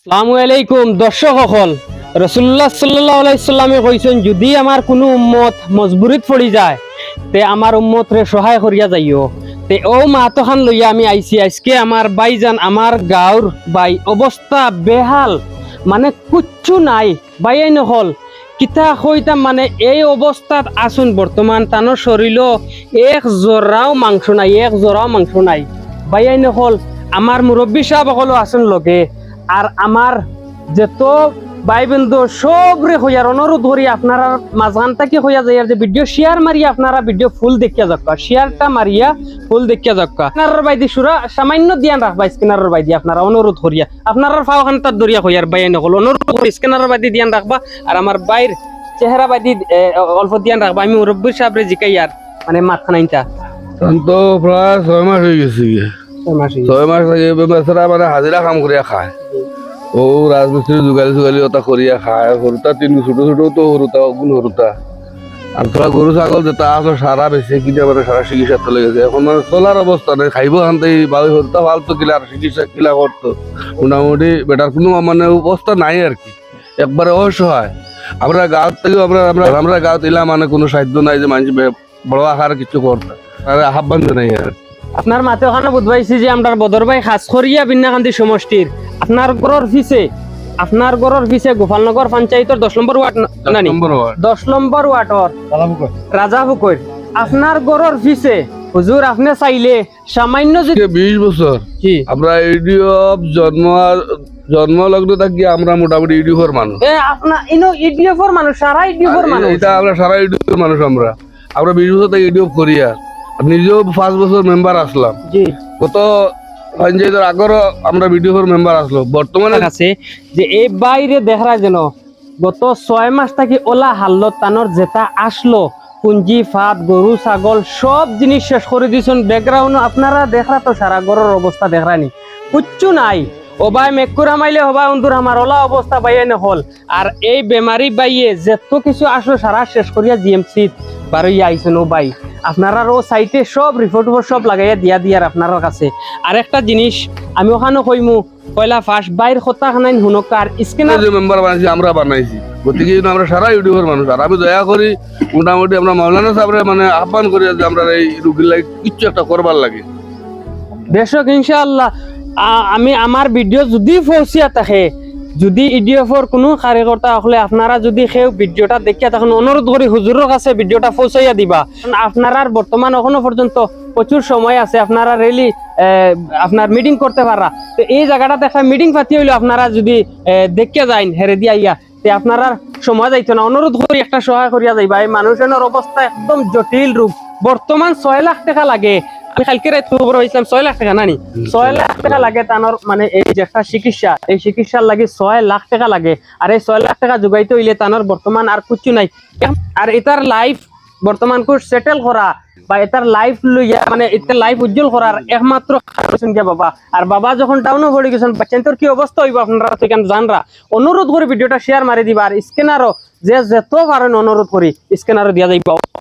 আসসালামু আলাইকুম দর্শক সকল। রাসূলুল্লাহ সাল্লাল্লাহু আলাইহি সাল্লামে কইছেন যদি আমার কোনো উম্মত মজবুরিত পড়ি যায় তে আমার উম্মত রে সহায় করিয়া যাইও। তে ও মাতখান লইয়া আমি আইছি আজকে আমার ভাইজান আমার গাঁর ভাই অবস্থা বেহাল মানে কুচ্ছু নাই বাইয়াই নহল কিতা কইতাম মানে এই অবস্থাত আসুন বর্তমান তানোর শরীর এক জোড়াও মাংস নাই বাইয়াই নহল আমার মুরব্বী সাহেব সকল আসুন লগে আর আমার যত ভাই বন্ধু সব রে হইয়ার অনুরোধ করি আপনারা মাঝখান থেকে হইয়া যায় যে ভিডিও শেয়ার মারিয়া আপনারা ভিডিও ফুল দেখিয়া যাক্কা শেয়ারটা মারিয়া ফুল দেখিয়া যাক্কা আপনার বাইদি সুরা সামান্য ধ্যান রাখবা স্ক্যানারের বাইদি আপনারা অনুরোধ করিয়া আপনারা ফাওখান তার দরিয়া হইয়ার বাইন হল অনুরোধ করি স্ক্যানারের বাইদি ধ্যান রাখবা আর আমার বাইর চেহারা বাইদি অল্প ধ্যান রাখবা আমি মুরব্বী সাহেবরে জিকাই আর মানে মাথানাইটা তো প্রায় 6 মাস হয়ে গেছে 6 মাস আগে বেচারা মানে হাজিরা কাম করিয়া খায় ও রাজমিস্ত্রি যুগালি ওটা করিয়া খায় সরুতা তিন ছোট তো সরুতা গুণ সরুতা আর তোরা গরু ছাগল যেটা আসলে সারা বেশি কিনে মানে সারা চিকিৎসা চলে গেছে এখন মানে চলার অবস্থা নেই খাইব খানতে বাবু সরুতা ফালতো কিলা আর চিকিৎসা কিলা করতো মোটামুটি বেটার কোনো মানে অবস্থা নাই আর কি একবারে অসহায় আমরা গাঁত থেকে আমরা গাঁত এলাম মানে কোনো সাহায্য নাই যে মানুষ বড় আকার কিছু করতে আহ্বান নাই আর আপনার মাতে ওখানে বুঝবাইছি যে আমরা বদর ভাই খাস করিয়া বিন্নাকান্দি সমষ্টির আপনার গড়র পিছে গোপালনগর পঞ্চায়েতের 10 নম্বর ওয়ার্ড নানি 10 নম্বর ওয়ার্ডর রাজাপুকুর আপনার গড়র পিছে হুজুর আপনি চাইলে সামান্য 20 বছর আমরা ইডিএফ জন্ম লগ্ন থাকি আমরা মোটামুটি ইডিএফর মানুষ আপনার ইনো ইডিএফর মানুষ সারা ইডিএফর মানুষ এটা আমরা সারা ইডিএফর মানুষ আমরা 20 বছর থেকে ইডিএফ করি আর নিজেও 5 বছর মেম্বার আসলাম কত পঞ্চায়েতের আগরও আমরা বিডিওর মেম্বার আসলো বর্তমানে আছে যে এই বাইরে দেখা যেন গত 6 মাস থেকে ওলা হাল্লত তানোর যেটা আসলো পুঞ্জি ফাত গরু ছাগল সব জিনিস শেষ করে দিয়েছেন ব্যাকগ্রাউন্ড আপনারা দেখা তো সারা ঘরের অবস্থা দেখানি কিচ্ছু নাই ও ভাই মেকুরা মাইলে হবা অন্ধুর আমার ওলা অবস্থা বাইয়ে নহল আর এই বেমারি বাইয়ে যত কিছু আসলো সারা শেষ করিয়া জিএমসি বারোই আইছেন ও ভাই আপনারা ও সাইটে সব রিপোর্ট সব লাগাইয়া দিয়ার আপনার কাছে আর একটা জিনিস আমি ওখানে কইমু পয়লা ফার্স্ট বাইর কথা খানাইন হুনকার স্ক্যানার যে মেম্বার বানাইছি আমরা বানাইছি গতিকে আমরা সারা ইউটিউবের মানুষ আর আমি দয়া করি মোটামুটি আমরা মাওলানা সাহেবরে মানে আহ্বান করি যে আমরা এই রোগীর লাগে কিছু একটা করবার লাগে দর্শক ইনশাআল্লাহ আমি আমার ভিডিও যদি পৌঁছিয়া থাকে যদি ইডিএফর কোনো কার্যকর্তা হলে আপনারা যদি কেউ ভিডিওটা দেখিয়া তখন অনুরোধ করি হুজুরের কাছে ভিডিওটা পৌঁছাইয়া দিবা আপনারা বর্তমান এখনো পর্যন্ত প্রচুর সময় আছে আপনারা রেলি আপনার মিটিং করতে পারা তো এই জায়গাটাতে একটা মিটিং পাতি হইলো আপনারা যদি দেখিয়া যাইন হেরে দিয়া ইয়া তে আপনারা সময় যাইতো না অনুরোধ করি একটা সহায় করিয়া যাইবা এই মানুষজনের অবস্থা একদম জটিল রূপ বর্তমান 6 লাখ টাকা লাগে আমি কালকে রাত খবর হয়েছিলাম 6 লাখ টাকা নানি 6 লাখ টাকা লাগে তানোর মানে এই যে একটা চিকিৎসা এই চিকিৎসার লাগে 6 লাখ টাকা লাগে আর এই 6 লাখ টাকা যোগাইতে হইলে তানোর বর্তমান আর কিছু নাই আর এটার লাইফ বর্তমান কোর্স সেটেল করা বা এটার লাইফ লইয়া মানে এটার লাইফ উজ্জ্বল করার একমাত্র বাবা আর বাবা যখন টাউনে পড়ে গেছেন বাচ্চাদের কি অবস্থা হইব আপনারা তো কেন জানরা অনুরোধ করে ভিডিওটা শেয়ার মারি দিবা আর স্ক্যানারও যে যেত পারেন অনুরোধ করি স্ক্যানারও দিয়া যাইবা।